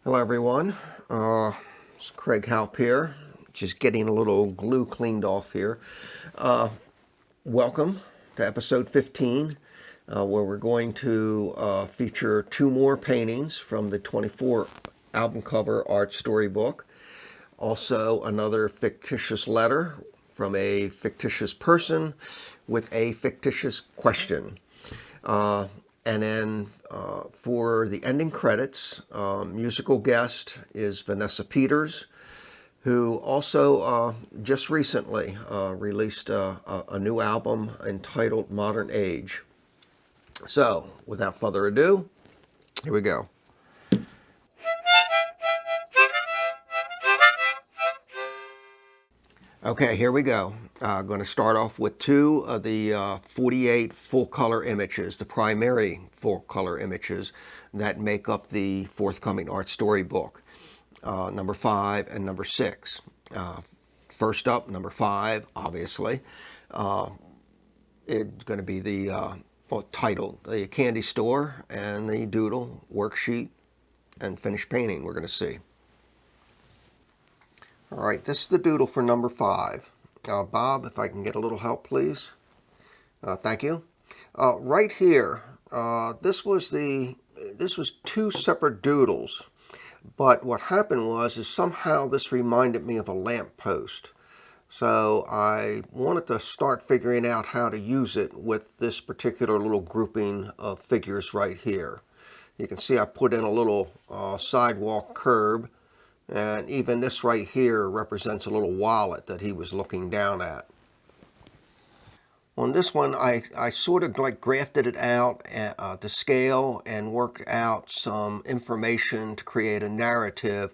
Hello everyone, it's Craig Halp here, just getting a little glue cleaned off here. Welcome to episode 15, where we're going to feature two more paintings from the 24 album cover ArtStory book. Also another fictitious letter from a fictitious person with a fictitious question. And then for the ending credits, musical guest is Vanessa Peters, who also just recently released a new album entitled Modern Age. So, without further ado, here we go. Okay, here we go. I'm going to start off with two of the 48 full-color images, the primary full-color images that make up the forthcoming ArtStory book, number 5 and number 6. First up, number 5, obviously. It's going to be the title, the candy store, and the doodle, worksheet, and finished painting we're going to see. All right, this is the doodle for number 5. Bob, if I can get a little help, please. Thank you. Right here, this was two separate doodles, but what happened is somehow this reminded me of a lamp post. So I wanted to start figuring out how to use it with this particular little grouping of figures right here. You can see I put in a little sidewalk curb. And even this right here represents a little wallet that he was looking down at. On this one, I sort of like grafted it out to scale and worked out some information to create a narrative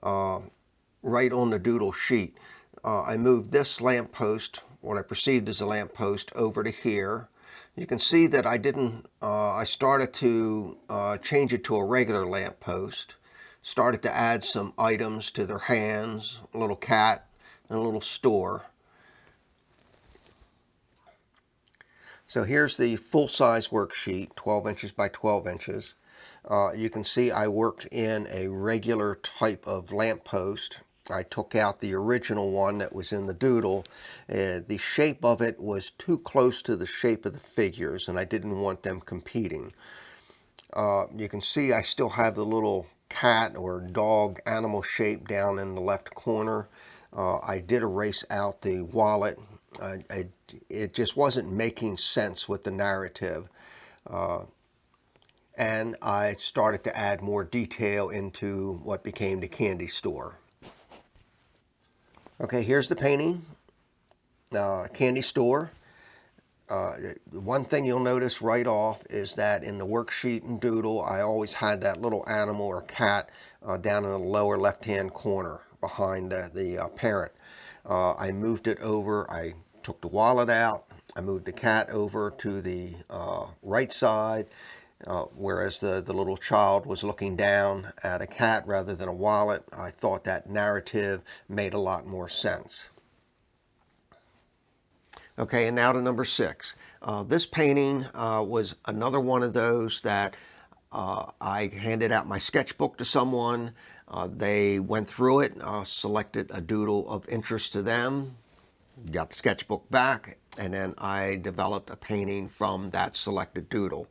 right on the doodle sheet. I moved this lamppost, what I perceived as a lamppost, over to here. You can see that I started to change it to a regular lamppost. Started to add some items to their hands, a little cat and a little store. So here's the full-size worksheet, 12 inches by 12 inches. You can see I worked in a regular type of lamppost. I took out the original one that was in the doodle. The shape of it was too close to the shape of the figures, and I didn't want them competing. You can see I still have the little cat or dog animal shape down in the left corner. I did erase out the wallet. It just wasn't making sense with the narrative. And I started to add more detail into what became the candy store. Okay, here's the painting, candy store. One thing you'll notice right off is that in the worksheet and doodle, I always had that little animal or cat down in the lower left-hand corner behind the parent. I moved it over. I took the wallet out. I moved the cat over to the right side, whereas the little child was looking down at a cat rather than a wallet. I thought that narrative made a lot more sense. Okay, and now to number 6. This painting was another one of those that I handed out my sketchbook to someone. They went through it, selected a doodle of interest to them, got the sketchbook back, and then I developed a painting from that selected doodle.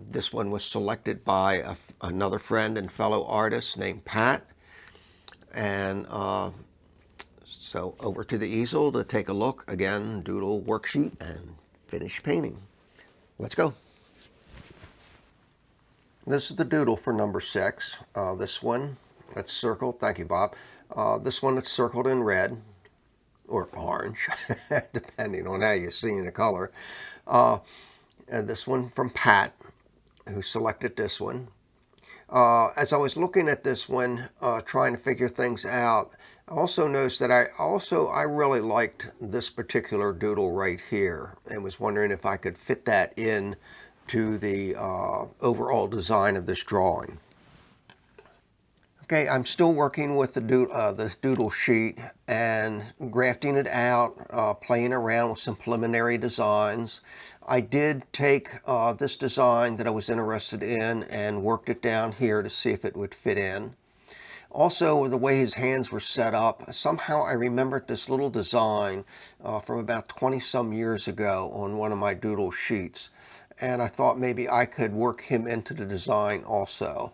This one was selected by another friend and fellow artist named Pat. And so over to the easel to take a look. Again, doodle, worksheet, and finish painting. Let's go. This is the doodle for number 6. This one that's circled. Thank you, Bob. This one that's circled in red or orange, depending on how you're seeing the color. And this one from Pat, who selected this one. As I was looking at this one, trying to figure things out, I also noticed that I really liked this particular doodle right here and was wondering if I could fit that in to the overall design of this drawing. Okay, I'm still working with the doodle sheet and grafting it out, playing around with some preliminary designs. I did take this design that I was interested in and worked it down here to see if it would fit in. Also, the way his hands were set up, somehow I remembered this little design from about 20 some years ago on one of my doodle sheets, and I thought maybe I could work him into the design also.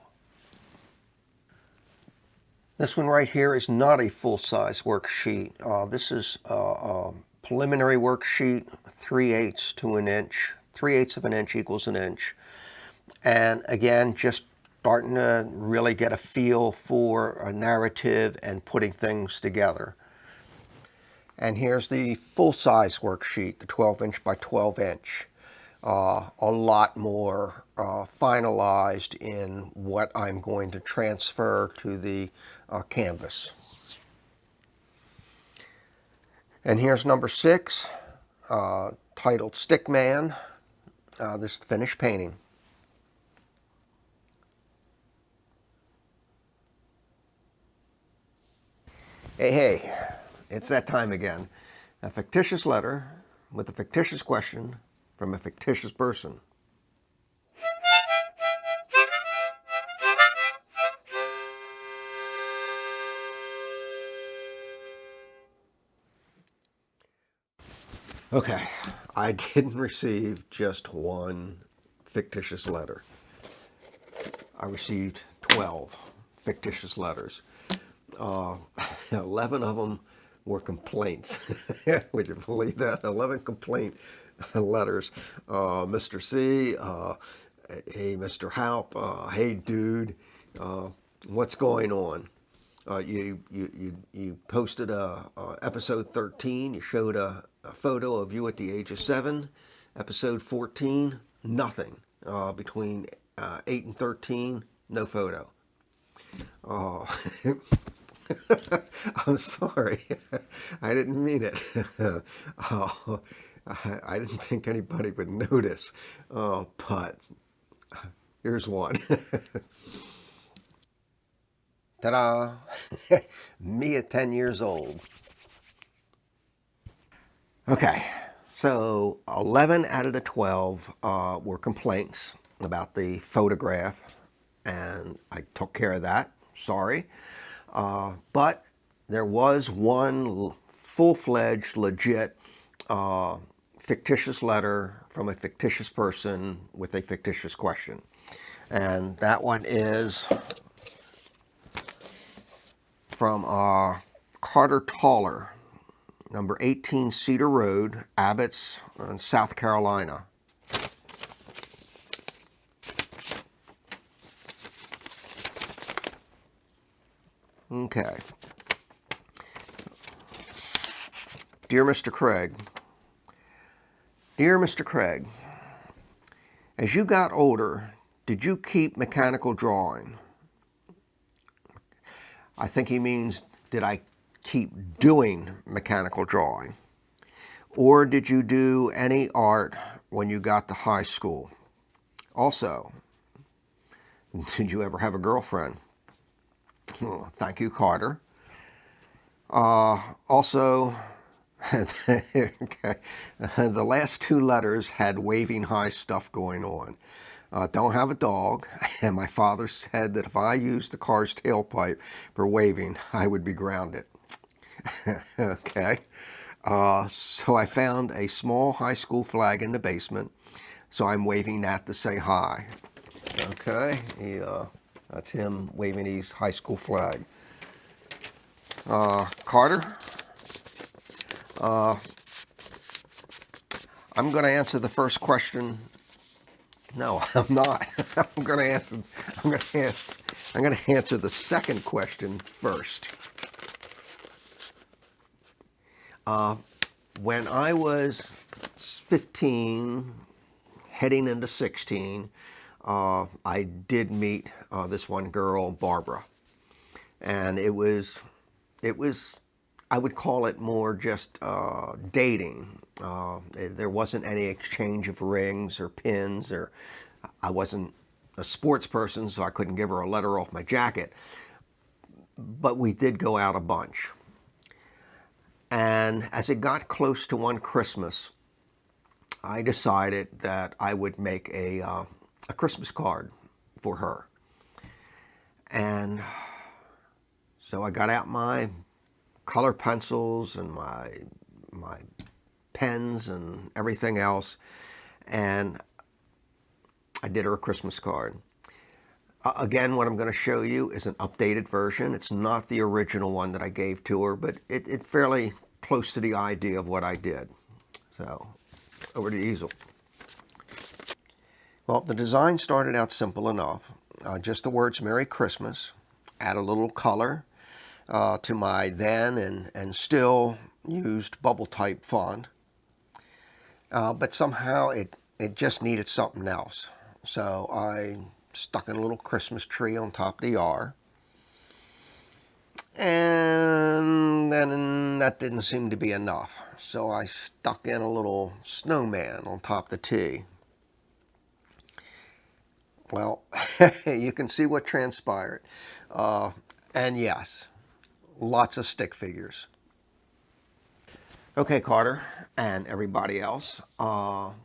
This one right here is not a full-size worksheet. This is a preliminary worksheet, 3/8 to an inch. 3/8 of an inch equals an inch. And again, just starting to really get a feel for a narrative and putting things together. And here's the full-size worksheet, the 12-inch by 12-inch. A lot more finalized in what I'm going to transfer to the canvas. And here's number 6, titled Stickman. This is the finished painting. Hey, it's that time again. A fictitious letter with a fictitious question from a fictitious person. Okay, I didn't receive just one fictitious letter. I received 12 fictitious letters. 11 of them were complaints. Would you believe that? 11 complaint letters. Mr. C, hey, Mr. Halp, hey, dude, what's going on? You posted episode 13. You showed a photo of you at the age of 7. Episode 14, nothing. Between 8 and 13, no photo. I'm sorry. I didn't mean it. I didn't think anybody would notice. But here's one. Ta-da! Me at 10 years old. Okay, so 11 out of the 12 were complaints about the photograph, and I took care of that. Sorry. But there was one full-fledged, legit fictitious letter from a fictitious person with a fictitious question. And that one is from Carter Taller, number 18 Cedar Road, Abbott's, South Carolina. Okay. Dear Mr. Craig, Dear Mr. Craig, as you got older, did you keep mechanical drawing? I think he means, did I keep doing mechanical drawing? Or did you do any art when you got to high school? Also, did you ever have a girlfriend? Oh, thank you, Carter. Also, okay, the last 2 letters had waving high stuff going on. Don't have a dog, and my father said that if I used the car's tailpipe for waving, I would be grounded. Okay, so I found a small high school flag in the basement, so I'm waving that to say hi. Okay, that's him waving his high school flag. Carter, I'm going to answer the first question. No, I'm not. I'm going to answer the second question first. When I was 15, heading into 16, I did meet this one girl, Barbara, and it was, I would call it more just dating. There wasn't any exchange of rings or pins, or I wasn't a sports person, so I couldn't give her a letter off my jacket. but we did go out a bunch. And as it got close to one Christmas, I decided that I would make a Christmas card for her. And so I got out my color pencils and my pens and everything else, and I did her a Christmas card. Again, what I'm going to show you is an updated version. It's not the original one that I gave to her, but it's fairly close to the idea of what I did. So, over to the easel. Well, the design started out simple enough. Just the words Merry Christmas, add a little color to my then and still used bubble type font. But somehow it just needed something else. So I stuck in a little Christmas tree on top of the R. And then that didn't seem to be enough. So I stuck in a little snowman on top of the T. Well, you can see what transpired. And yes, lots of stick figures. Okay, Carter and everybody else.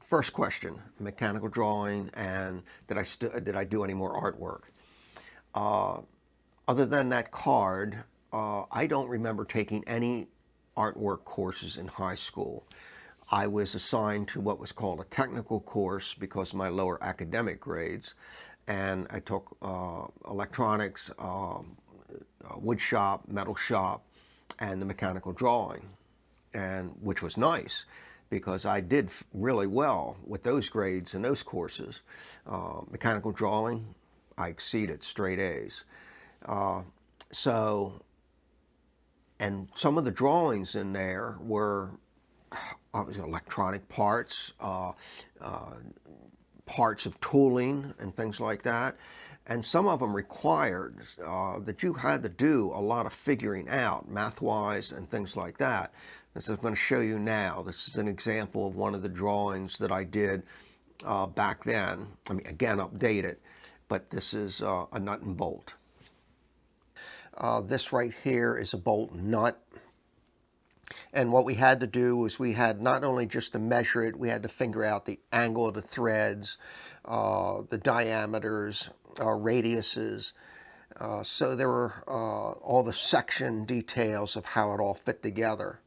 First question: mechanical drawing, and did I do any more artwork? Other than that card, I don't remember taking any artwork courses in high school. I was assigned to what was called a technical course because of my lower academic grades, and I took electronics, wood shop, metal shop, and the mechanical drawing, and which was nice because I did really well with those grades and those courses. Mechanical drawing, I exceeded straight A's. And some of the drawings in there were obviously electronic parts, parts of tooling and things like that. And some of them required that you had to do a lot of figuring out, math-wise and things like that. As I'm going to show you now, this is an example of one of the drawings that I did back then. I mean, again, updated, but this is a nut and bolt. This right here is a bolt nut. And what we had to do was we had not only just to measure it, we had to figure out the angle of the threads, the diameters, radiuses. So there were all the section details of how it all fit together.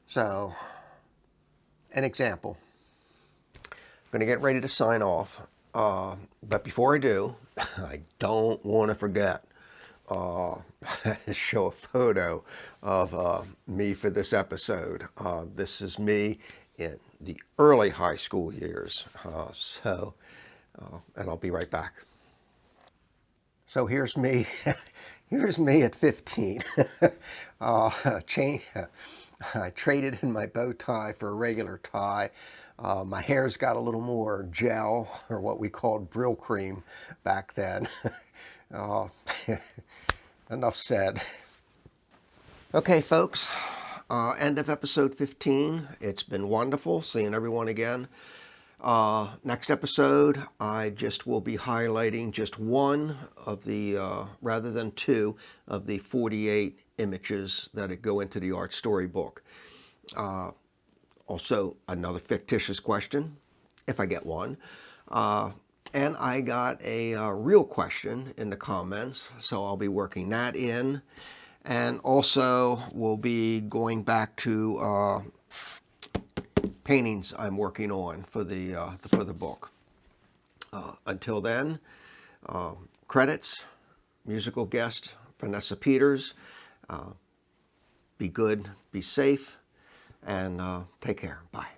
So, an example. I'm going to get ready to sign off. But before I do, I don't want to forget to show a photo of me for this episode. This is me in the early high school years. And I'll be right back. So here's me. Here's me at 15. I traded in my bow tie for a regular tie. My hair's got a little more gel, or what we called Brill cream back then. Enough said. Okay, folks, end of episode 15. It's been wonderful seeing everyone again. Next episode, I just will be highlighting just one of the, rather than two, of the 48 images that go into the ArtStory book. Also, another fictitious question, if I get one. And I got a real question in the comments, so I'll be working that in. And also, we'll be going back to paintings I'm working on for the book. Until then, credits, musical guest Vanessa Peters. Be good, be safe, and take care. Bye.